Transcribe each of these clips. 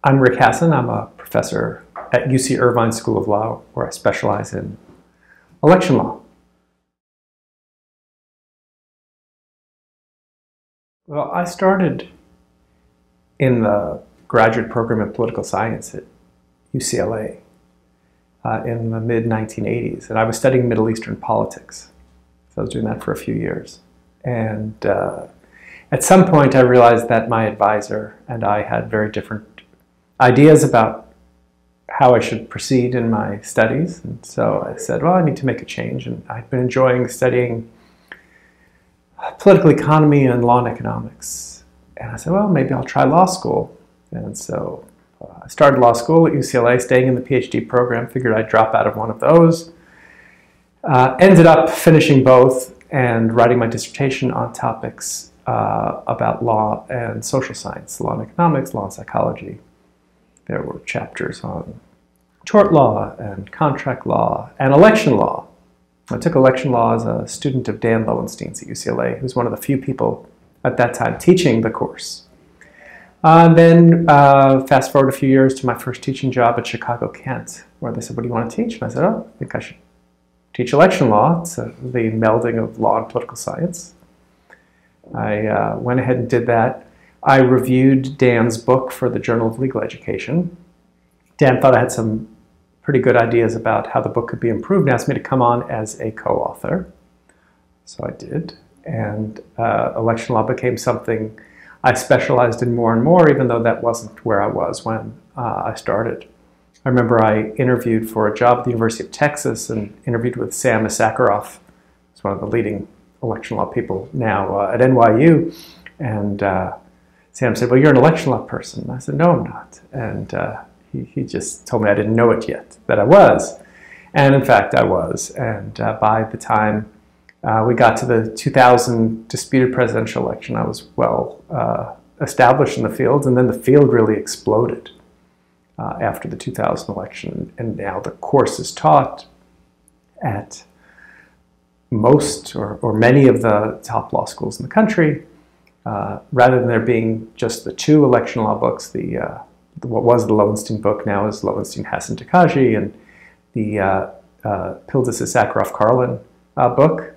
I'm Rick Hasen. I'm a professor at UC Irvine School of Law, where I specialize in election law. Well, I started in the graduate program in political science at UCLA in the mid-1980s, and I was studying Middle Eastern politics. So I was doing that for a few years. And at some point I realized that my advisor and I had very different ideas about how I should proceed in my studies. And so I said, well, I need to make a change. And I'd been enjoying studying political economy and law and economics. And I said, well, maybe I'll try law school. And so I started law school at UCLA, staying in the PhD program, figured I'd drop out of one of those. Ended up finishing both and writing my dissertation on topics about law and social science, law and economics, law and psychology. There were chapters on tort law and contract law and election law. I took election law as a student of Dan Lowenstein's at UCLA, who was one of the few people at that time teaching the course. And then fast forward a few years to my first teaching job at Chicago Kent, where they said, what do you want to teach? And I said, oh, I think I should teach election law. It's the melding of law and political science. I went ahead and did that. I reviewed Dan's book for the Journal of Legal Education. Dan thought I had some pretty good ideas about how the book could be improved and asked me to come on as a co-author. So I did. And election law became something I specialized in more and more, even though that wasn't where I was when I started. I remember I interviewed for a job at the University of Texas and interviewed with Sam Issacharoff. He's one of the leading election law people now at NYU. And Sam said, well, you're an election law person. And I said, no, I'm not. And he just told me I didn't know it yet, that I was. And in fact, I was. And by the time we got to the 2000 disputed presidential election, I was well established in the field. And then the field really exploded after the 2000 election. And now the course is taught at most or many of the top law schools in the country. Rather than there being just the two election law books, what was the Lowenstein book now is Lowenstein, Hasen, Takaji, and the Pildes, Sakharov, Carlin book.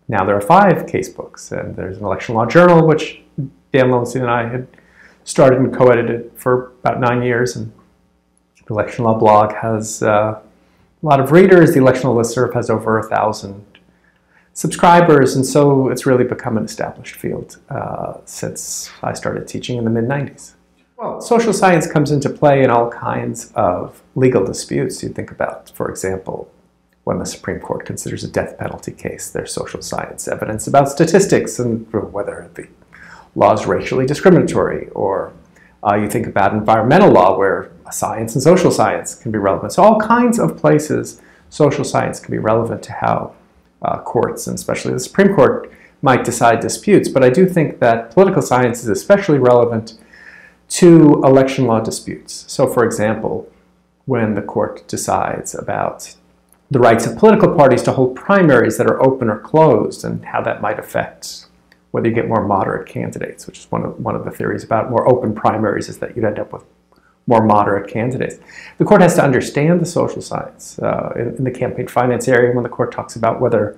Now there are 5 case books, and there's an election law journal, which Dan Lowenstein and I had started and co-edited for about 9 years, and the election law blog has a lot of readers. The election law listserv has over 1,000 subscribers, and so it's really become an established field since I started teaching in the mid-90s. Well, social science comes into play in all kinds of legal disputes. You think about, for example, when the Supreme Court considers a death penalty case, there's social science evidence about statistics and whether the law is racially discriminatory, or you think about environmental law where science and social science can be relevant. So all kinds of places social science can be relevant to how courts, and especially the Supreme Court, might decide disputes. But I do think that political science is especially relevant to election law disputes. So for example, when the court decides about the rights of political parties to hold primaries that are open or closed, and how that might affect whether you get more moderate candidates, which is one of the theories about more open primaries, is that you'd end up with more moderate candidates. The court has to understand the social science. In the campaign finance area, when the court talks about whether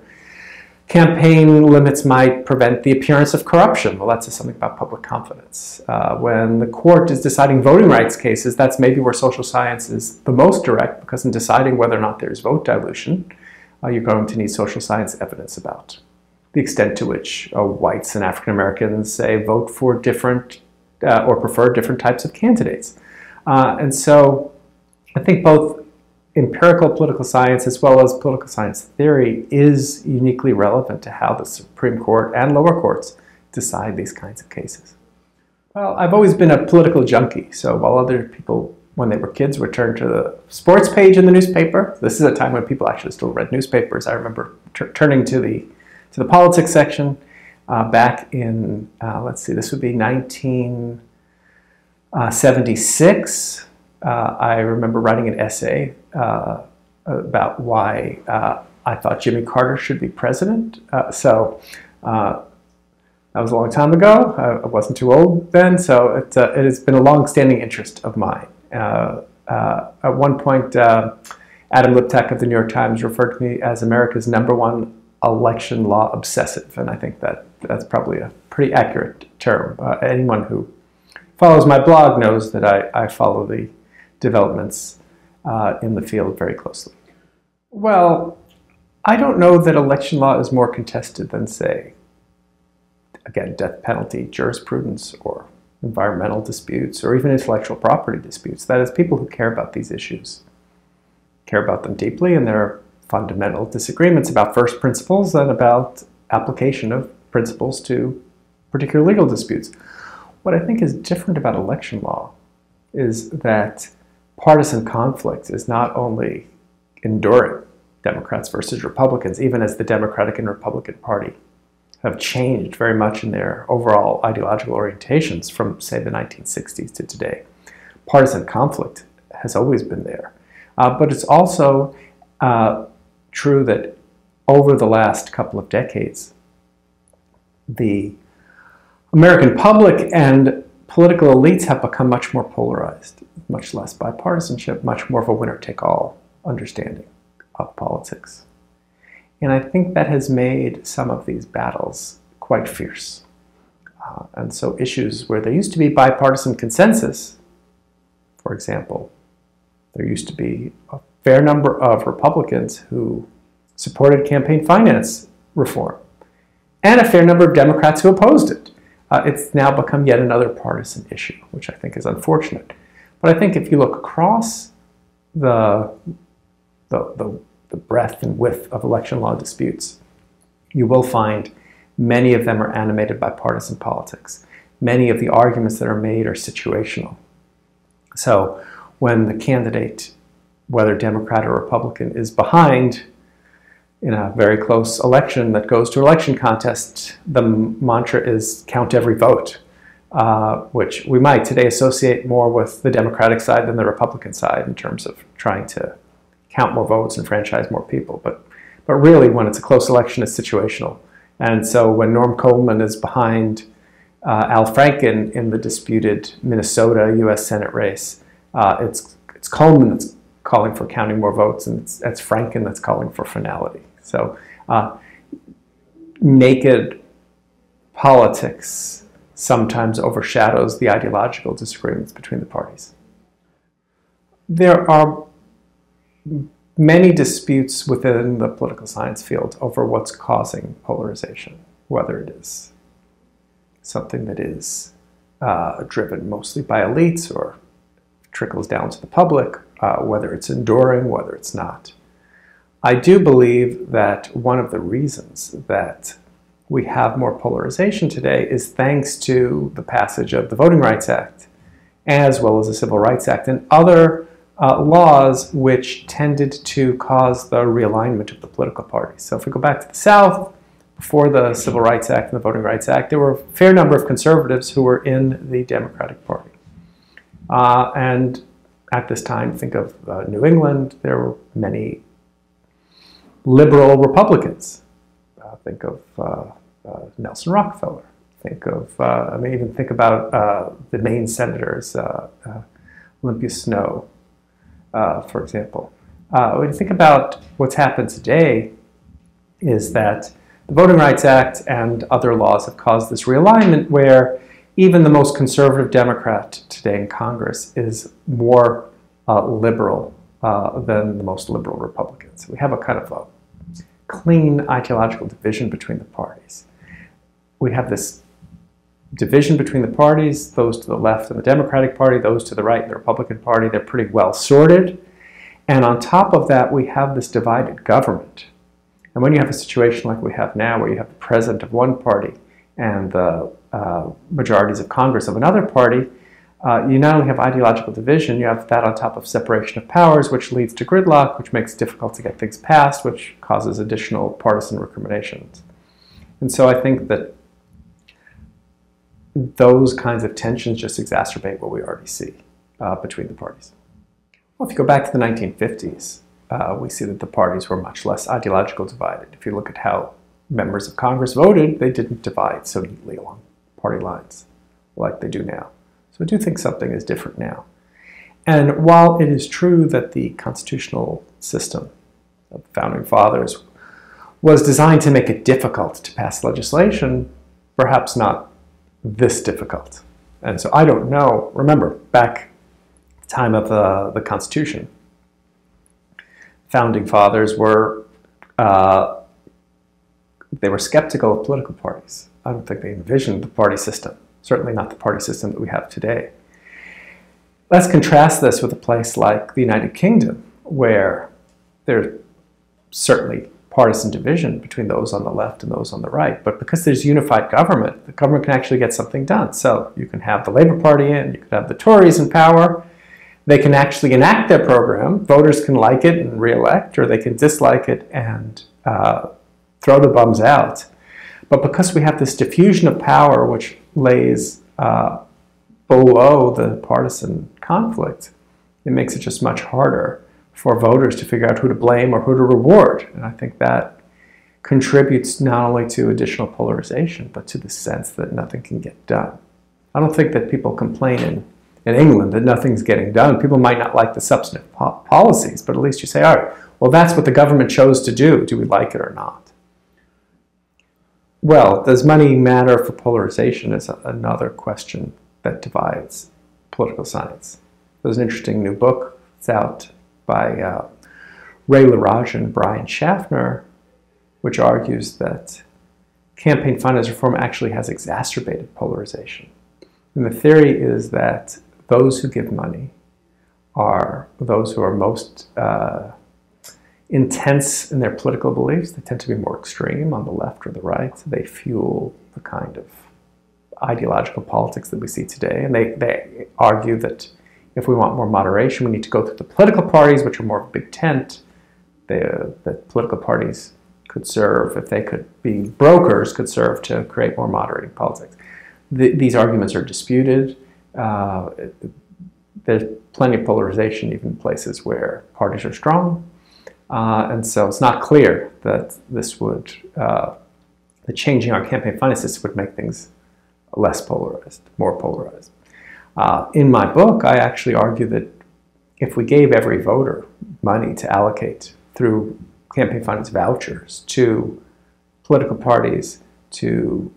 campaign limits might prevent the appearance of corruption, well, that's something about public confidence. When the court is deciding voting rights cases, that's maybe where social science is the most direct, because in deciding whether or not there's vote dilution, you're going to need social science evidence about the extent to which whites and African Americans, say, vote for different or prefer different types of candidates. And so I think both empirical political science as well as political science theory is uniquely relevant to how the Supreme Court and lower courts decide these kinds of cases. Well, I've always been a political junkie. So while other people, when they were kids, would turn to the sports page in the newspaper, this is a time when people actually still read newspapers. I remember turning to the politics section back in, let's see, this would be 1976. I remember writing an essay about why I thought Jimmy Carter should be president. My That was a long time ago. I wasn't too old then, so it has been a long-standing interest of mine. At one point, Adam Liptak of the New York Times referred to me as America's #1 election law obsessive, and I think that's probably a pretty accurate term. Anyone who follows my blog knows that I follow the developments in the field very closely. Well, I don't know that election law is more contested than, say, again, death penalty jurisprudence or environmental disputes or even intellectual property disputes. That is, people who care about these issues care about them deeply, and there are fundamental disagreements about first principles and about application of principles to particular legal disputes. What I think is different about election law is that partisan conflict is not only enduring, Democrats versus Republicans, even as the Democratic and Republican Party have changed very much in their overall ideological orientations from, say, the 1960s to today. Partisan conflict has always been there. But it's also true that over the last couple of decades, the American public and political elites have become much more polarized, much less bipartisanship, much more of a winner-take-all understanding of politics. And I think that has made some of these battles quite fierce. And so issues where there used to be bipartisan consensus, for example, there used to be a fair number of Republicans who supported campaign finance reform, and a fair number of Democrats who opposed it. It's now become yet another partisan issue, which I think is unfortunate. But I think if you look across the breadth and width of election law disputes, you will find many of them are animated by partisan politics. Many of the arguments that are made are situational. So when the candidate, whether Democrat or Republican, is behind in a very close election that goes to election contest, the mantra is count every vote, which we might today associate more with the Democratic side than the Republican side in terms of trying to count more votes and franchise more people. But really, when it's a close election, it's situational. And so when Norm Coleman is behind Al Franken in the disputed Minnesota U.S. Senate race, it's Coleman that's calling for counting more votes, and it's Franken that's calling for finality. So naked politics sometimes overshadows the ideological disagreements between the parties. There are many disputes within the political science field over what's causing polarization, whether it is something that is driven mostly by elites or trickles down to the public, whether it's enduring, whether it's not. I do believe that one of the reasons that we have more polarization today is thanks to the passage of the Voting Rights Act, as well as the Civil Rights Act and other laws which tended to cause the realignment of the political parties. So if we go back to the South, before the Civil Rights Act and the Voting Rights Act, there were a fair number of conservatives who were in the Democratic Party. And at this time, think of New England, there were many liberal Republicans. Think of Nelson Rockefeller. Think of, even think about the Maine senators, Olympia Snow, for example. When you think about what's happened today is that the Voting Rights Act and other laws have caused this realignment where even the most conservative Democrat today in Congress is more liberal than the most liberal Republicans. We have a kind of a clean ideological division between the parties. We have this division between the parties, those to the left in the Democratic Party, those to the right in the Republican Party. They're pretty well sorted. And on top of that, we have this divided government. And when you have a situation like we have now, where you have the president of one party and the majorities of Congress of another party, you not only have ideological division, you have that on top of separation of powers, which leads to gridlock, which makes it difficult to get things passed, which causes additional partisan recriminations. And so I think that those kinds of tensions just exacerbate what we already see between the parties. Well, if you go back to the 1950s, we see that the parties were much less ideologically divided. If you look at how members of Congress voted, they didn't divide so neatly along party lines like they do now. So I do think something is different now. And while it is true that the constitutional system of the Founding Fathers was designed to make it difficult to pass legislation, perhaps not this difficult. And so I don't know. Remember, back at the time of the Constitution, Founding Fathers were they were skeptical of political parties. I don't think they envisioned the party system, certainly not the party system that we have today. Let's contrast this with a place like the United Kingdom, where there's certainly partisan division between those on the left and those on the right. But because there's unified government, the government can actually get something done. So you can have the Labour Party in, you could have the Tories in power. They can actually enact their program. Voters can like it and re-elect, or they can dislike it and throw the bums out. But because we have this diffusion of power, which lays below the partisan conflict, it makes it just much harder for voters to figure out who to blame or who to reward. And I think that contributes not only to additional polarization, but to the sense that nothing can get done. I don't think that people complain in England that nothing's getting done. People might not like the substantive policies, but at least you say, all right, well, that's what the government chose to do. Do we like it or not? Well, does money matter for polarization is another question that divides political science. There's an interesting new book. It's out by Ray LaRage and Brian Schaffner, which argues that campaign finance reform actually has exacerbated polarization. And the theory is that those who give money are those who are most intense in their political beliefs. They tend to be more extreme on the left or the right. They fuel the kind of ideological politics that we see today. And they argue that if we want more moderation, we need to go through the political parties, which are more of a big tent. That political parties could serve, if they could be brokers, could serve to create more moderating politics. These arguments are disputed. There's plenty of polarization, even in places where parties are strong. And so it's not clear that this would, the changing our campaign finance system would make things less polarized, more polarized. In my book, I actually argue that if we gave every voter money to allocate through campaign finance vouchers to political parties, to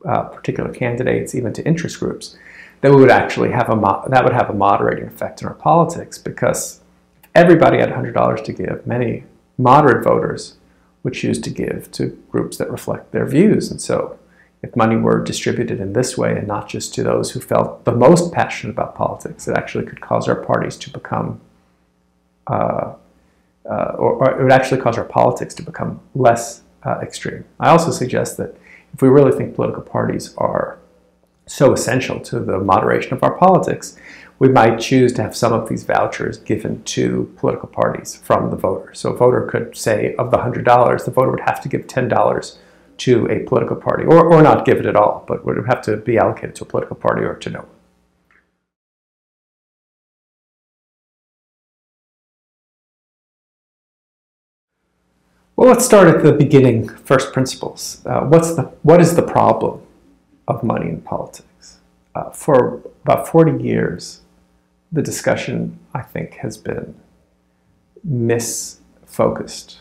particular candidates, even to interest groups, that we would actually have that would have a moderating effect in our politics, because if everybody had $100 to give, many moderate voters would choose to give to groups that reflect their views. And so if money were distributed in this way and not just to those who felt the most passionate about politics, it actually could cause our parties to become, or it would actually cause our politics to become less extreme. I also suggest that if we really think political parties are so essential to the moderation of our politics, we might choose to have some of these vouchers given to political parties from the voter. So a voter could say, of the $100, the voter would have to give $10 to a political party, or not give it at all, but would have to be allocated to a political party or to no one. Well, let's start at the beginning, first principles. What is the problem of money in politics? For about 40 years, the discussion, I think, has been misfocused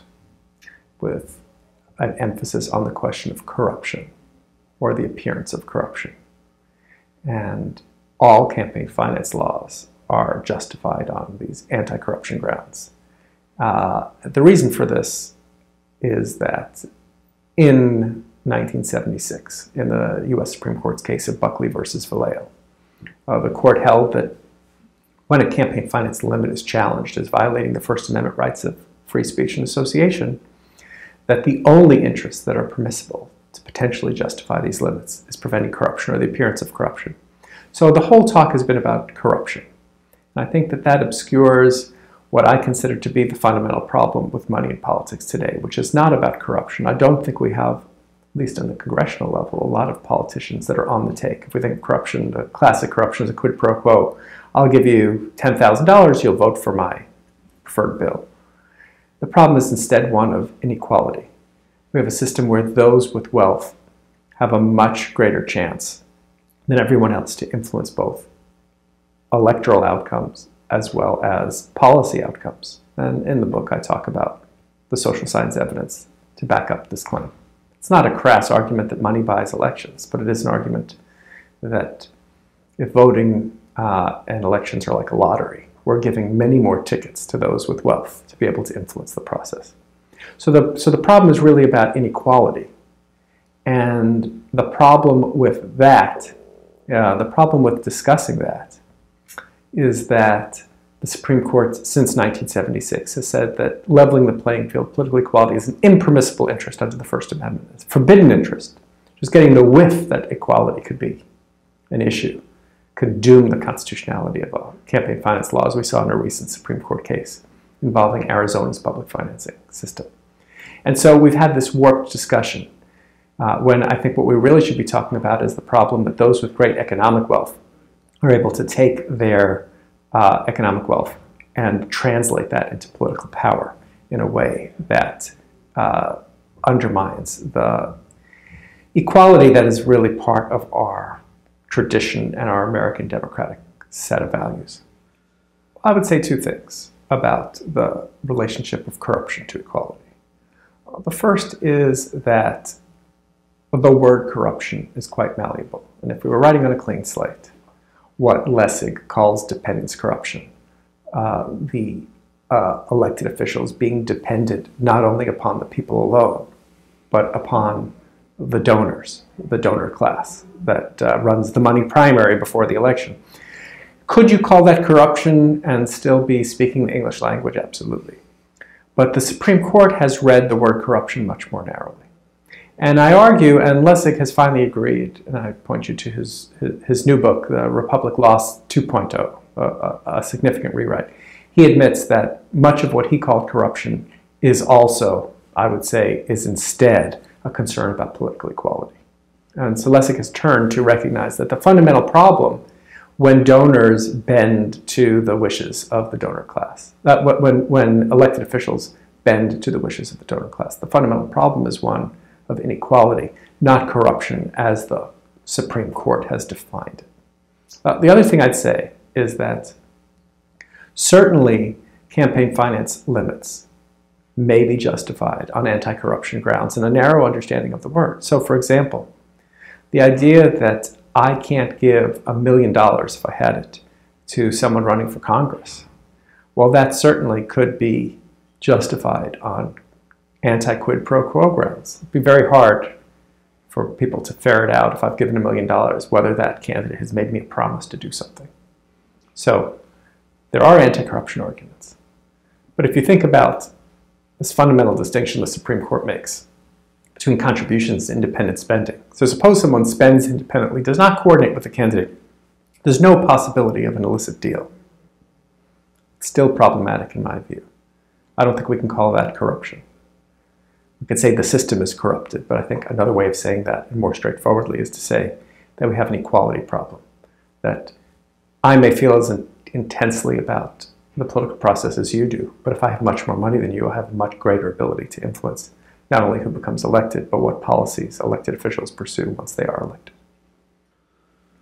with an emphasis on the question of corruption or the appearance of corruption. And all campaign finance laws are justified on these anti-corruption grounds. The reason for this is that in 1976, in the U.S. Supreme Court's case of Buckley versus Valeo, the court held that when a campaign finance limit is challenged as violating the First Amendment rights of free speech and association, that the only interests that are permissible to potentially justify these limits is preventing corruption or the appearance of corruption. So the whole talk has been about corruption. And I think that that obscures what I consider to be the fundamental problem with money in politics today, which is not about corruption. I don't think we have, at least on the congressional level, a lot of politicians that are on the take. If we think of corruption, the classic corruption is a quid pro quo. I'll give you $10,000, you'll vote for my preferred bill. The problem is instead one of inequality. We have a system where those with wealth have a much greater chance than everyone else to influence both electoral outcomes as well as policy outcomes. And in the book, I talk about the social science evidence to back up this claim. It's not a crass argument that money buys elections, but it is an argument that if voting and elections are like a lottery, we're giving many more tickets to those with wealth to be able to influence the process. So the problem is really about inequality. And the problem with that, the problem with discussing that, is that the Supreme Court since 1976 has said that leveling the playing field, political equality, is an impermissible interest under the First Amendment. It's a forbidden interest. Just getting the whiff that equality could be an issue could doom the constitutionality of a campaign finance law, as we saw in a recent Supreme Court case involving Arizona's public financing system. And so we've had this warped discussion when I think what we really should be talking about is the problem that those with great economic wealth are able to take their economic wealth and translate that into political power in a way that undermines the equality that is really part of our tradition and our American democratic set of values. I would say two things about the relationship of corruption to equality. The first is that the word corruption is quite malleable. And if we were writing on a clean slate, what Lessig calls dependence corruption, the elected officials being dependent not only upon the people alone, but upon the donors, the donor class that runs the money primary before the election. Could you call that corruption and still be speaking the English language? Absolutely. But the Supreme Court has read the word corruption much more narrowly. And I argue, and Lessig has finally agreed, and I point you to his new book, The Republic Lost 2.0, a significant rewrite. He admits that much of what he called corruption is also, I would say, is instead a concern about political equality. And so Lessig has turned to recognize that the fundamental problem when donors bend to the wishes of the donor class, when elected officials bend to the wishes of the donor class, the fundamental problem is one of inequality, not corruption as the Supreme Court has defined it. The other thing I'd say is that certainly campaign finance limits may be justified on anti-corruption grounds and a narrow understanding of the word. So for example, the idea that I can't give $1 million if I had it to someone running for Congress, well, that certainly could be justified on anti-quid pro quo grounds. It'd be very hard for people to ferret out if I've given $1 million whether that candidate has made me a promise to do something. So there are anti-corruption arguments. But if you think about this fundamental distinction the Supreme Court makes between contributions and independent spending. So suppose someone spends independently, does not coordinate with the candidate, there's no possibility of an illicit deal. It's still problematic in my view. I don't think we can call that corruption. We could say the system is corrupted, but I think another way of saying that, and more straightforwardly, is to say that we have an equality problem. That I may feel as intensely about the political process as you do, but if I have much more money than you, I have a much greater ability to influence not only who becomes elected, but what policies elected officials pursue once they are elected.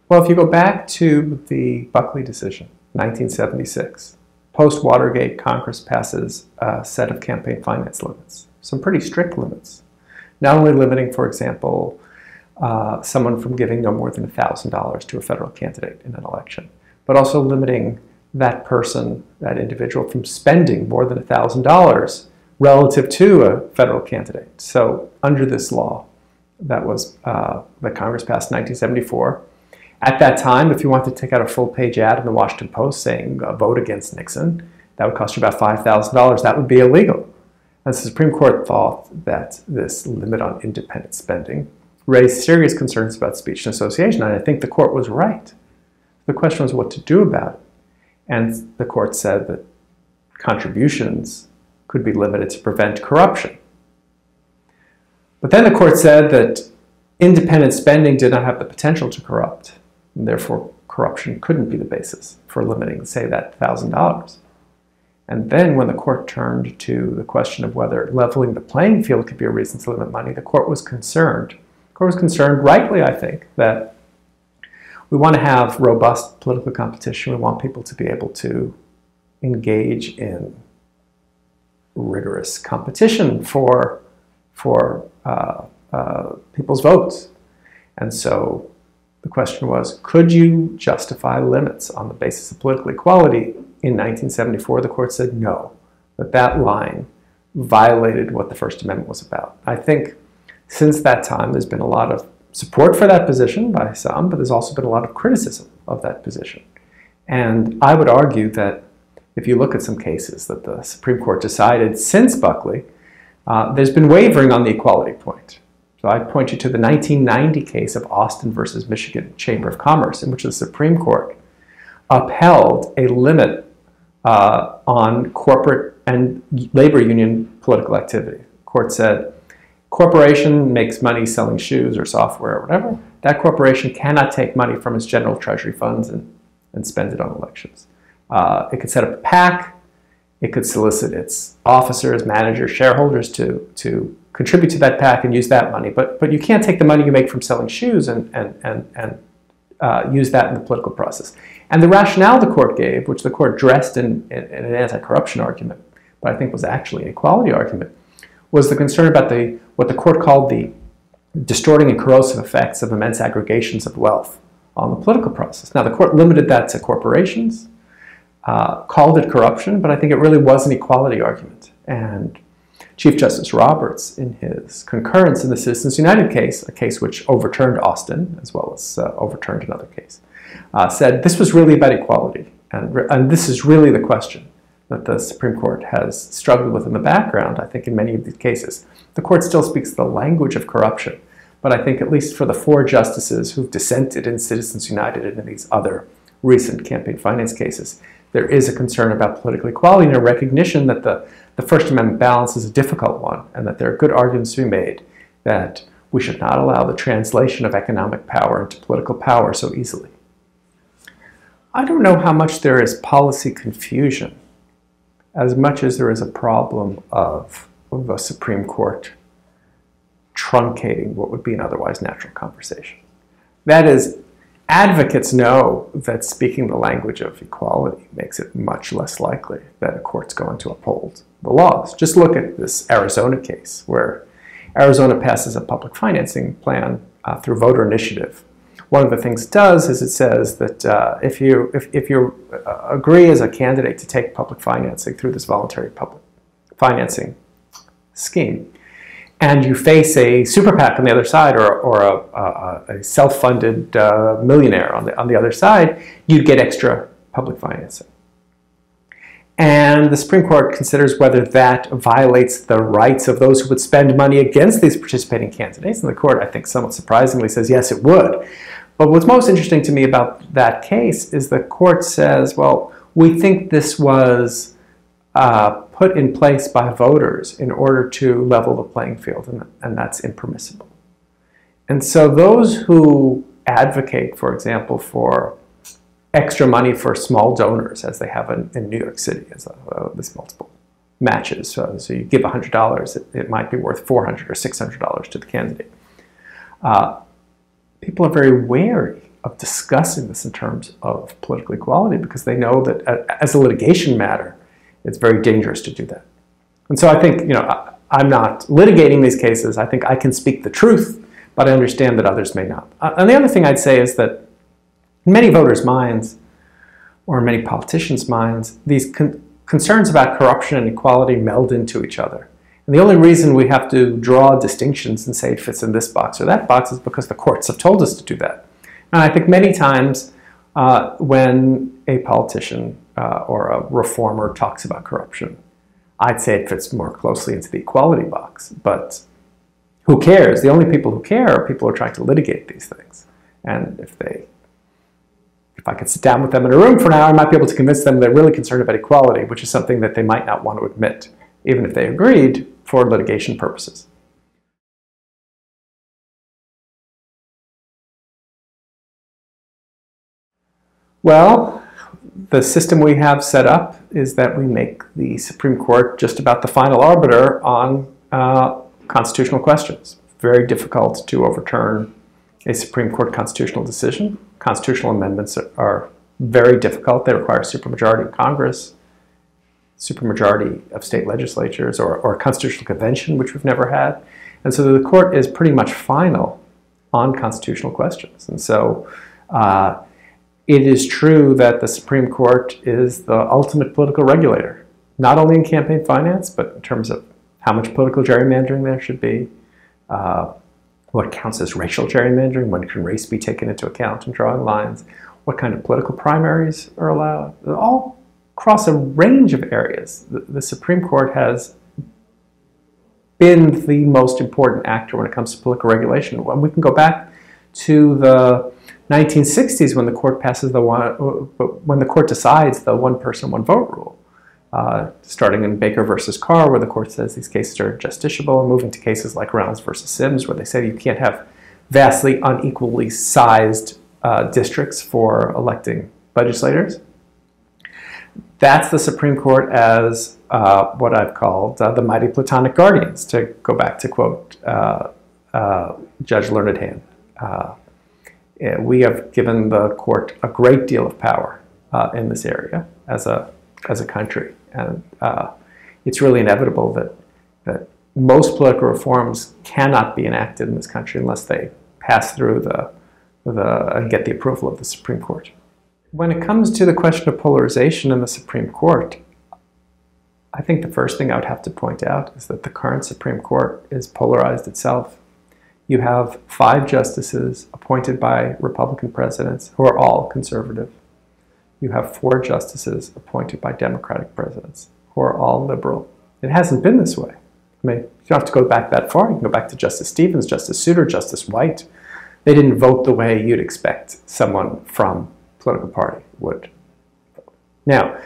Well, if you go back to the Buckley decision, 1976, post-Watergate, Congress passes a set of campaign finance limits, some pretty strict limits, not only limiting, for example, someone from giving no more than $1,000 to a federal candidate in an election, but also limiting that person, that individual, from spending more than $1,000 relative to a federal candidate. So under this law that was that Congress passed in 1974, at that time, if you wanted to take out a full-page ad in the Washington Post saying vote against Nixon, that would cost you about $5,000. That would be illegal. And the Supreme Court thought that this limit on independent spending raised serious concerns about speech and association, and I think the court was right. The question was what to do about it. And the court said that contributions could be limited to prevent corruption. But then the court said that independent spending did not have the potential to corrupt, and therefore corruption couldn't be the basis for limiting, say, that $1,000. And then when the court turned to the question of whether leveling the playing field could be a reason to limit money, the court was concerned. The court was concerned, rightly I think, that we want to have robust political competition. We want people to be able to engage in rigorous competition for people's votes. And so the question was, could you justify limits on the basis of political equality? In 1974, the court said no, that line violated what the First Amendment was about. I think since that time, there's been a lot of support for that position by some, but there's also been a lot of criticism of that position. And I would argue that if you look at some cases that the Supreme Court decided since Buckley, there's been wavering on the equality point. So I'd point you to the 1990 case of Austin versus Michigan Chamber of Commerce, in which the Supreme Court upheld a limit on corporate and labor union political activity. The court said, corporation makes money selling shoes or software or whatever. That corporation cannot take money from its general treasury funds and spend it on elections. It could set up a PAC. It could solicit its officers, managers, shareholders to contribute to that PAC and use that money. But you can't take the money you make from selling shoes and use that in the political process. And the rationale the court gave, which the court dressed in an anti-corruption argument, but I think was actually an equality argument, was the concern about what the court called the distorting and corrosive effects of immense aggregations of wealth on the political process. Now, the court limited that to corporations, called it corruption, but I think it really was an equality argument. And Chief Justice Roberts, in his concurrence in the Citizens United case, a case which overturned Austin, as well as overturned another case, said this was really about equality. And this is really the question that the Supreme Court has struggled with in the background, I think, in many of these cases. The court still speaks the language of corruption, but I think at least for the 4 justices who've dissented in Citizens United and in these other recent campaign finance cases, there is a concern about political equality and a recognition that the First Amendment balance is a difficult one and that there are good arguments to be made that we should not allow the translation of economic power into political power so easily. I don't know how much there is policy confusion as much as there is a problem of the Supreme Court truncating what would be an otherwise natural conversation. That is, advocates know that speaking the language of equality makes it much less likely that a court's going to uphold the laws. Just look at this Arizona case where Arizona passes a public financing plan through voter initiative. One of the things it does is it says that if you agree as a candidate to take public financing through this voluntary public financing scheme, and you face a super PAC on the other side or a self-funded millionaire on the other side, you'd get extra public financing. And the Supreme Court considers whether that violates the rights of those who would spend money against these participating candidates. And the court, I think, somewhat surprisingly says, yes, it would. But what's most interesting to me about that case is the court says, well, we think this was put in place by voters in order to level the playing field, and that's impermissible. And so those who advocate, for example, for extra money for small donors, as they have in New York City, as this multiple matches. So you give $100, it might be worth $400 or $600 to the candidate. People are very wary of discussing this in terms of political equality because they know that as a litigation matter, it's very dangerous to do that. And so I think, I'm not litigating these cases. I think I can speak the truth, but I understand that others may not. And the other thing I'd say is that in many voters' minds, or in many politicians' minds, these concerns about corruption and equality meld into each other. And the only reason we have to draw distinctions and say it fits in this box or that box is because the courts have told us to do that. And I think many times when a politician or a reformer talks about corruption, I'd say it fits more closely into the equality box. But who cares? The only people who care are people who are trying to litigate these things. And if I could sit down with them in a room for an hour, I might be able to convince them they're really concerned about equality, which is something that they might not want to admit, even if they agreed for litigation purposes. Well, the system we have set up is that we make the Supreme Court just about the final arbiter on constitutional questions. Very difficult to overturn a Supreme Court constitutional decision. Constitutional amendments are very difficult. They require supermajority in Congress, supermajority of state legislatures, or a constitutional convention, which we've never had. And so the court is pretty much final on constitutional questions. And so it is true that the Supreme Court is the ultimate political regulator, not only in campaign finance, but in terms of how much political gerrymandering there should be, what counts as racial gerrymandering, when can race be taken into account in drawing lines, what kind of political primaries are allowed, all across a range of areas. The Supreme Court has been the most important actor when it comes to political regulation. When we can go back to the 1960s when the court passes when the court decides the one person, one vote rule, starting in Baker versus Carr, where the court says these cases are justiciable, and moving to cases like Rounds versus Sims, where they say you can't have vastly unequally sized districts for electing legislators. That's the Supreme Court as what I've called the mighty Platonic guardians, to go back to quote Judge Learned Hand. We have given the court a great deal of power in this area as a country, and it's really inevitable that most political reforms cannot be enacted in this country unless they pass through and get the approval of the Supreme Court. When it comes to the question of polarization in the Supreme Court, I think the first thing I would have to point out is that the current Supreme Court is polarized itself. You have 5 justices appointed by Republican presidents who are all conservative. You have 4 justices appointed by Democratic presidents who are all liberal. It hasn't been this way. I mean, you don't have to go back that far. You can go back to Justice Stevens, Justice Souter, Justice White. They didn't vote the way you'd expect someone from a political party would. Now,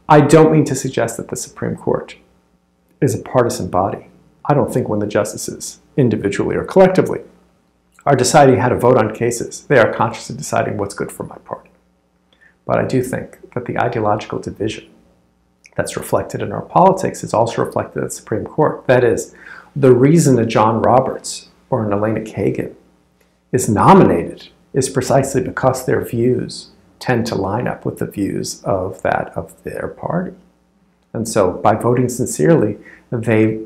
I don't mean to suggest that the Supreme Court is a partisan body. I don't think when the justices, individually or collectively, are deciding how to vote on cases, they are consciously deciding what's good for my party. But I do think that the ideological division that's reflected in our politics is also reflected at the Supreme Court. That is, the reason a John Roberts or an Elena Kagan is nominated is precisely because their views tend to line up with the views of their party. And so by voting sincerely, they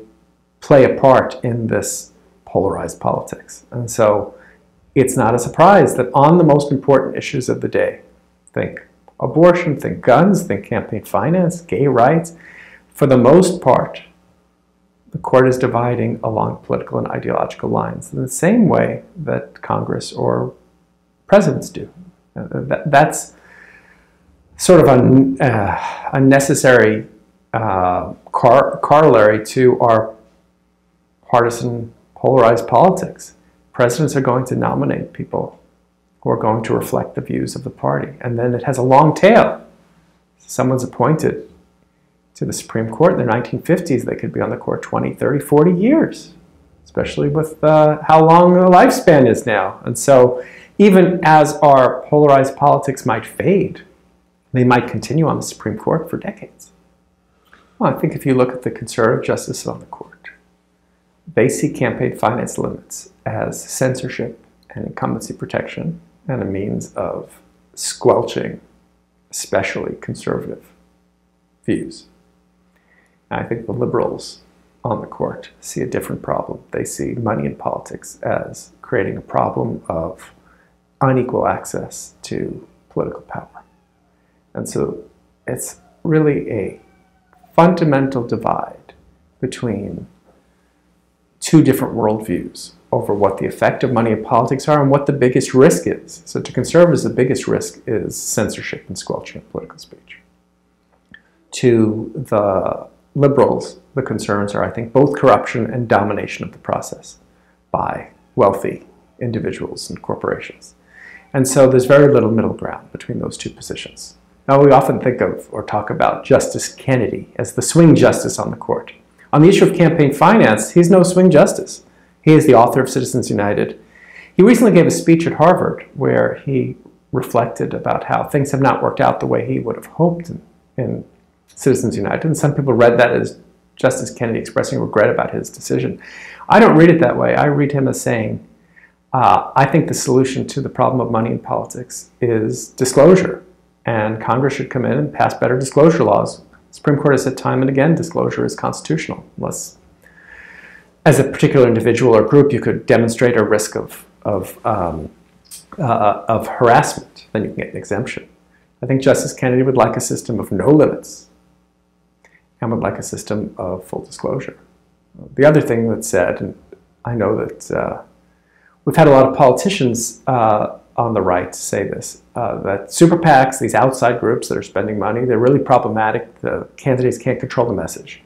play a part in this polarized politics. And so it's not a surprise that on the most important issues of the day, think abortion, think guns, think campaign finance, gay rights, for the most part, the court is dividing along political and ideological lines in the same way that Congress or presidents do. That's sort of a necessary corollary to our partisan polarized politics. Presidents are going to nominate people who are going to reflect the views of the party. And then it has a long tail. Someone's appointed to the Supreme Court in the 1950s. They could be on the court 20, 30, 40 years, especially with how long the lifespan is now. And so even as our polarized politics might fade, they might continue on the Supreme Court for decades. Well, I think if you look at the conservative justices on the court, they see campaign finance limits as censorship and incumbency protection and a means of squelching especially conservative views. And I think the liberals on the court see a different problem. They see money in politics as creating a problem of unequal access to political power. And so it's really a fundamental divide between 2 different worldviews over what the effect of money in politics are and what the biggest risk is. So to conservatives, the biggest risk is censorship and squelching of political speech. To the liberals, the concerns are, I think, both corruption and domination of the process by wealthy individuals and corporations. And so there's very little middle ground between those 2 positions. Now, we often think of or talk about Justice Kennedy as the swing justice on the court. On the issue of campaign finance, he's no swing justice. He is the author of Citizens United. He recently gave a speech at Harvard where he reflected about how things have not worked out the way he would have hoped in Citizens United. And some people read that as Justice Kennedy expressing regret about his decision. I don't read it that way. I read him as saying, I think the solution to the problem of money in politics is disclosure, and Congress should come in and pass better disclosure laws. The Supreme Court has said time and again disclosure is constitutional, unless as a particular individual or group you could demonstrate a risk of harassment, then you can get an exemption. I think Justice Kennedy would like a system of no limits and would like a system of full disclosure. The other thing that's said, and I know that we've had a lot of politicians on the right say this, that super PACs, these outside groups that are spending money, they're really problematic. The candidates can't control the message.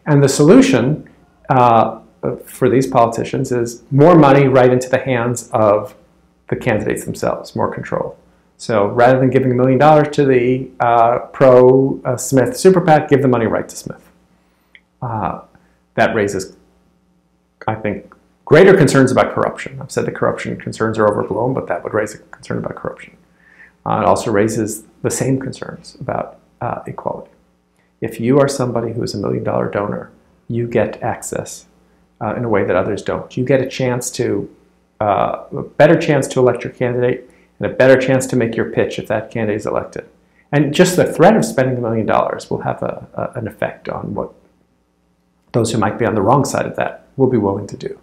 And the solution for these politicians is more money right into the hands of the candidates themselves, more control. So rather than giving $1 million to the pro-Smith super PAC, give the money right to Smith. That raises, I think, greater concerns about corruption. I've said the corruption concerns are overblown, but that would raise a concern about corruption. It also raises the same concerns about equality. If you are somebody who is $1 million donor, you get access in a way that others don't. You get a chance to, a better chance to elect your candidate and a better chance to make your pitch if that candidate is elected. And just the threat of spending $1 million will have an effect on what those who might be on the wrong side of that will be willing to do.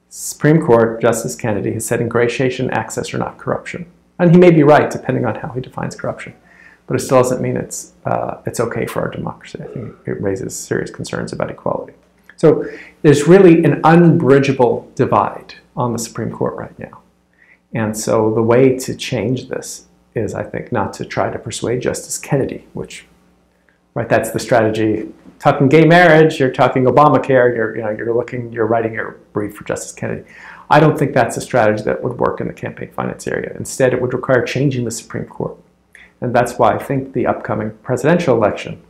Supreme Court Justice Kennedy has said ingratiation, access are not corruption. And he may be right, depending on how he defines corruption. But it still doesn't mean it's okay for our democracy. I think it raises serious concerns about equality. So there's really an unbridgeable divide on the Supreme Court right now. And so the way to change this is, I think, not to try to persuade Justice Kennedy, which, right, that's the strategy. Talking gay marriage, you're talking Obamacare, you're writing your brief for Justice Kennedy. I don't think that's a strategy that would work in the campaign finance area. Instead, it would require changing the Supreme Court. And that's why I think the upcoming presidential election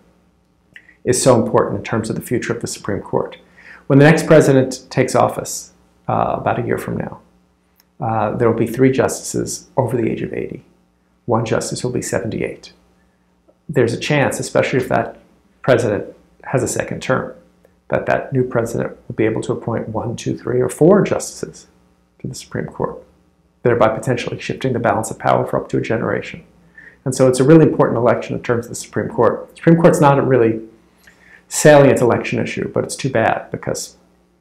is so important in terms of the future of the Supreme Court. When the next president takes office, about a year from now, there will be 3 justices over the age of 80. 1 justice will be 78. There's a chance, especially if that president has a second term, that that new president will be able to appoint 1, 2, 3, or 4 justices to the Supreme Court, thereby potentially shifting the balance of power for up to a generation. And so it's a really important election in terms of the Supreme Court. The Supreme Court's not a really salient election issue, but it's too bad because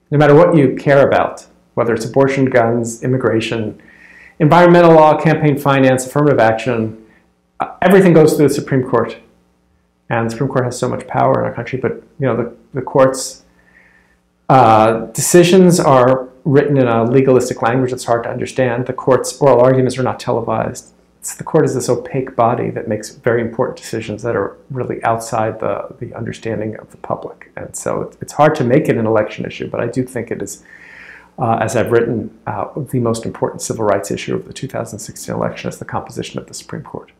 no matter what you care about, whether it's abortion, guns, immigration, environmental law, campaign finance, affirmative action, everything goes through the Supreme Court. And the Supreme Court has so much power in our country, but the court's decisions are written in a legalistic language that's hard to understand. The court's oral arguments are not televised. The court is this opaque body that makes very important decisions that are really outside the understanding of the public. And so it's hard to make it an election issue, but I do think it is, as I've written, the most important civil rights issue of the 2016 election is the composition of the Supreme Court.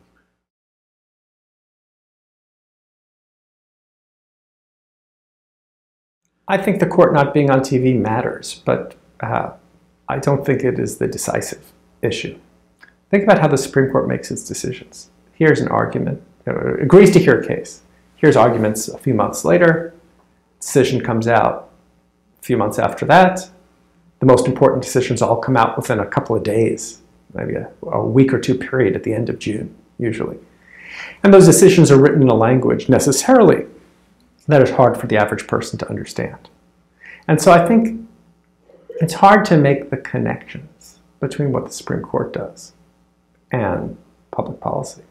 I think the court not being on TV matters, but I don't think it is the decisive issue. Think about how the Supreme Court makes its decisions. Here's an argument, agrees to hear a case. Here's arguments a few months later, decision comes out a few months after that. The most important decisions all come out within a couple of days, maybe a week or 2 period at the end of June, usually. And those decisions are written in a language necessarily that is hard for the average person to understand. And so I think it's hard to make the connections between what the Supreme Court does and public policy.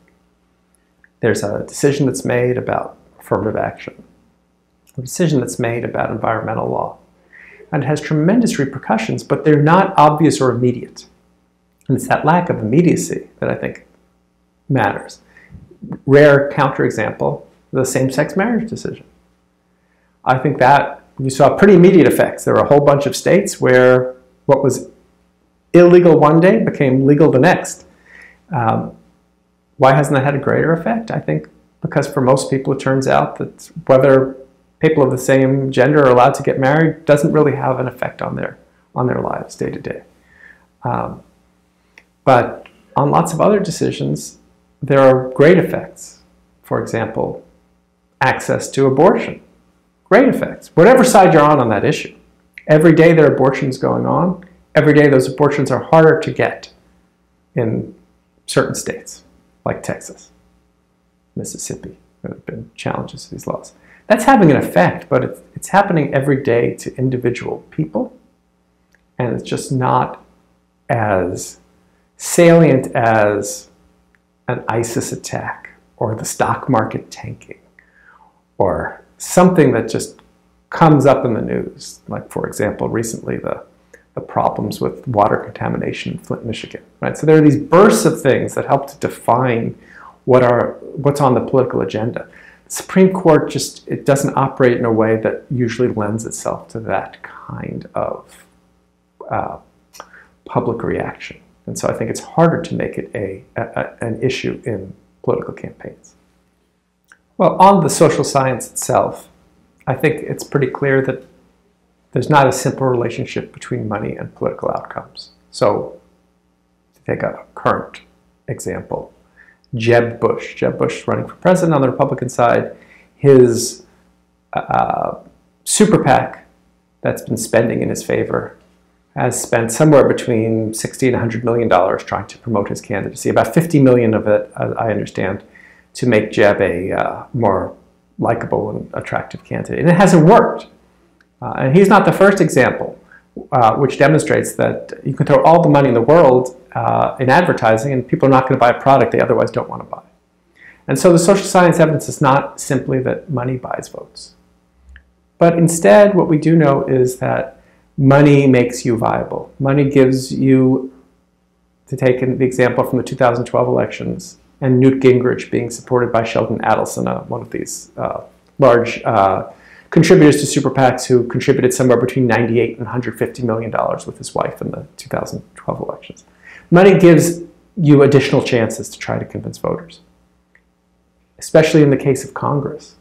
There's a decision that's made about affirmative action, a decision that's made about environmental law, and it has tremendous repercussions, but they're not obvious or immediate. And it's that lack of immediacy that I think matters. Rare counterexample, the same-sex marriage decision. I think that you saw pretty immediate effects. There were a whole bunch of states where what was illegal one day became legal the next. Why hasn't that had a greater effect? I think because for most people it turns out that whether people of the same gender are allowed to get married doesn't really have an effect on their lives day to day. But on lots of other decisions, there are great effects. For example, access to abortion. Great effects. Whatever side you're on that issue. Every day there are abortions going on. Every day those abortions are harder to get in certain states, like Texas, Mississippi. There have been challenges to these laws. That's having an effect, but it's happening every day to individual people, and it's just not as salient as an ISIS attack or the stock market tanking or something that just comes up in the news. Like, for example, recently the problems with water contamination in Flint, Michigan. Right? So there are these bursts of things that help to define what's on the political agenda. The Supreme Court it doesn't operate in a way that usually lends itself to that kind of public reaction. And so I think it's harder to make it an issue in political campaigns. Well, on the social science itself, I think it's pretty clear that there's not a simple relationship between money and political outcomes. So, to take a current example, Jeb Bush running for president on the Republican side, his super PAC that's been spending in his favor has spent somewhere between $60 and $100 million trying to promote his candidacy. About $50 million of it, as I understand, to make Jeb a more likable and attractive candidate. And it hasn't worked. And he's not the first example, which demonstrates that you can throw all the money in the world in advertising and people are not going to buy a product they otherwise don't want to buy. And so the social science evidence is not simply that money buys votes. But instead, what we do know is that money makes you viable. Money gives you, to take the example from the 2012 elections, and Newt Gingrich being supported by Sheldon Adelson, one of these large contributors to super PACs who contributed somewhere between $98 and $150 million with his wife in the 2012 elections. Money gives you additional chances to try to convince voters, especially in the case of Congress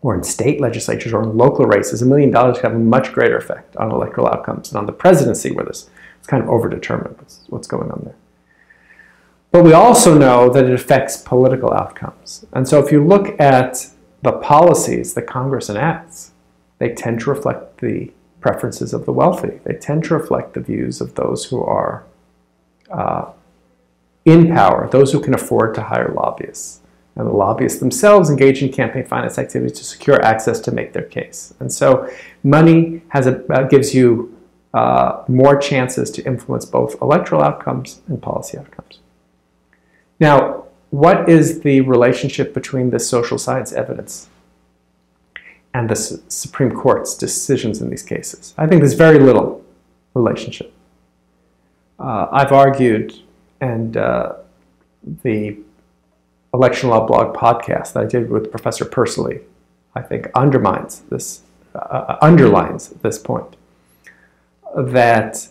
or in state legislatures or in local races. $1 million can have a much greater effect on electoral outcomes than on the presidency, where it's kind of overdetermined what's going on there. But we also know that it affects political outcomes. And so if you look at the policies that Congress enacts, they tend to reflect the preferences of the wealthy. They tend to reflect the views of those who are in power, those who can afford to hire lobbyists. And the lobbyists themselves engage in campaign finance activities to secure access to make their case. And so money gives you more chances to influence both electoral outcomes and policy outcomes. Now, what is the relationship between this social science evidence and the Supreme Court's decisions in these cases? I think there's very little relationship. I've argued, and the Election Law Blog podcast that I did with Professor Pursley, I think underlines this point, that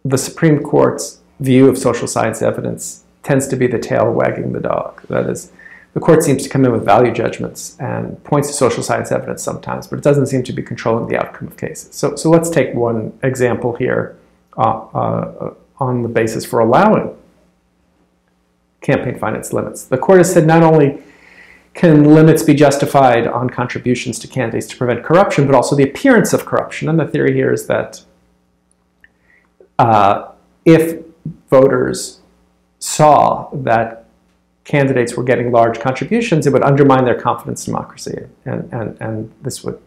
the Supreme Court's view of social science evidence tends to be the tail wagging the dog. That is, the court seems to come in with value judgments and points to social science evidence sometimes, but it doesn't seem to be controlling the outcome of cases. So let's take one example here on the basis for allowing campaign finance limits. The court has said not only can limits be justified on contributions to candidates to prevent corruption, but also the appearance of corruption. And the theory here is that if voters saw that candidates were getting large contributions, it would undermine their confidence in democracy, and this would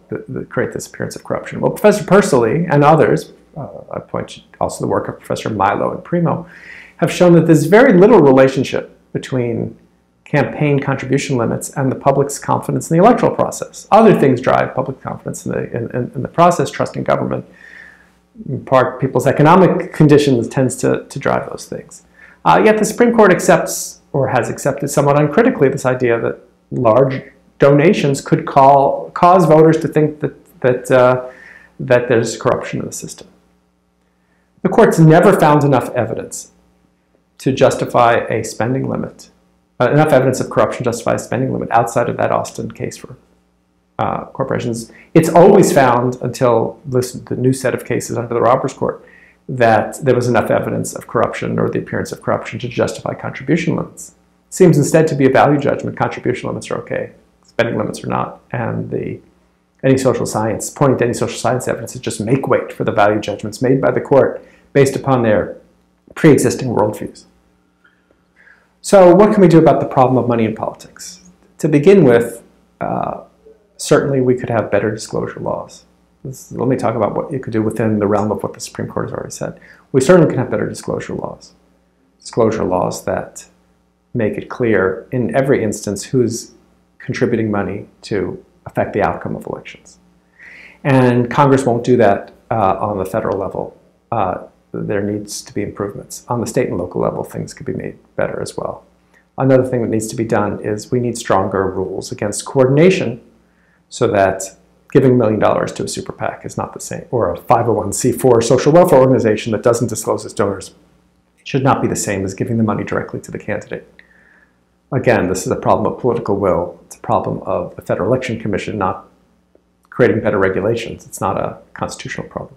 create this appearance of corruption. Well, Professor Pursley and others, I point to also the work of Professor Milo and Primo, have shown that there's very little relationship between campaign contribution limits and the public's confidence in the electoral process. Other things drive public confidence in the process, trust in government. In part, people's economic conditions tends to drive those things. Yet the Supreme Court accepts, or has accepted somewhat uncritically, this idea that large donations could cause voters to think that there's corruption in the system. The court's never found enough evidence to justify a spending limit, enough evidence of corruption to justify a spending limit outside of that Austin case for corporations. It's always found, until the new set of cases under the Roberts Court, that there was enough evidence of corruption or the appearance of corruption to justify contribution limits. It seems instead to be a value judgment. Contribution limits are okay, spending limits are not, and pointing to any social science evidence is just make weight for the value judgments made by the court based upon their pre-existing worldviews. So what can we do about the problem of money in politics? To begin with, certainly we could have better disclosure laws. Let me talk about what you could do within the realm of what the Supreme Court has already said. We certainly can have better disclosure laws. Disclosure laws that make it clear in every instance who's contributing money to affect the outcome of elections. And Congress won't do that on the federal level. There needs to be improvements. On the state and local level, things could be made better as well. Another thing that needs to be done is we need stronger rules against coordination so that giving $1 million to a super PAC is not the same, or a 501c4 social welfare organization that doesn't disclose its donors should not be the same as giving the money directly to the candidate. Again, this is a problem of political will. It's a problem of the Federal Election Commission not creating better regulations. It's not a constitutional problem.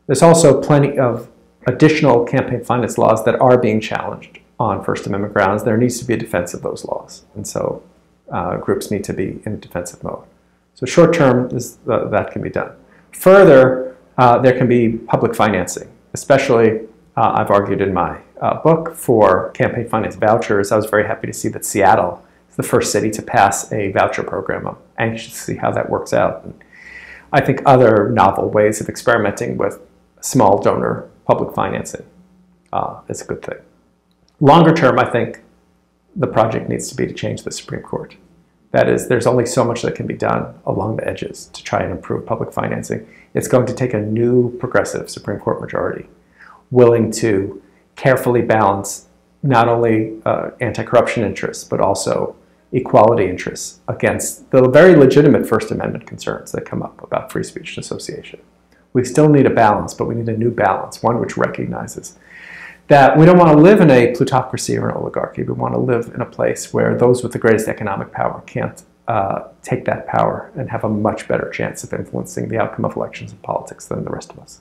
There's also plenty of additional campaign finance laws that are being challenged on First Amendment grounds. There needs to be a defense of those laws. And so groups need to be in a defensive mode. So short term, that can be done. Further, there can be public financing, especially I've argued in my book for campaign finance vouchers. I was very happy to see that Seattle is the first city to pass a voucher program. I'm anxious to see how that works out. And I think other novel ways of experimenting with small donor public financing is a good thing. Longer term, I think the project needs to be to change the Supreme Court. That is, there's only so much that can be done along the edges to try and improve public financing. It's going to take a new progressive Supreme Court majority willing to carefully balance not only anti-corruption interests, but also equality interests against the very legitimate First Amendment concerns that come up about free speech and association. We still need a balance, but we need a new balance, one which recognizes that we don't want to live in a plutocracy or an oligarchy. We want to live in a place where those with the greatest economic power can't take that power and have a much better chance of influencing the outcome of elections and politics than the rest of us.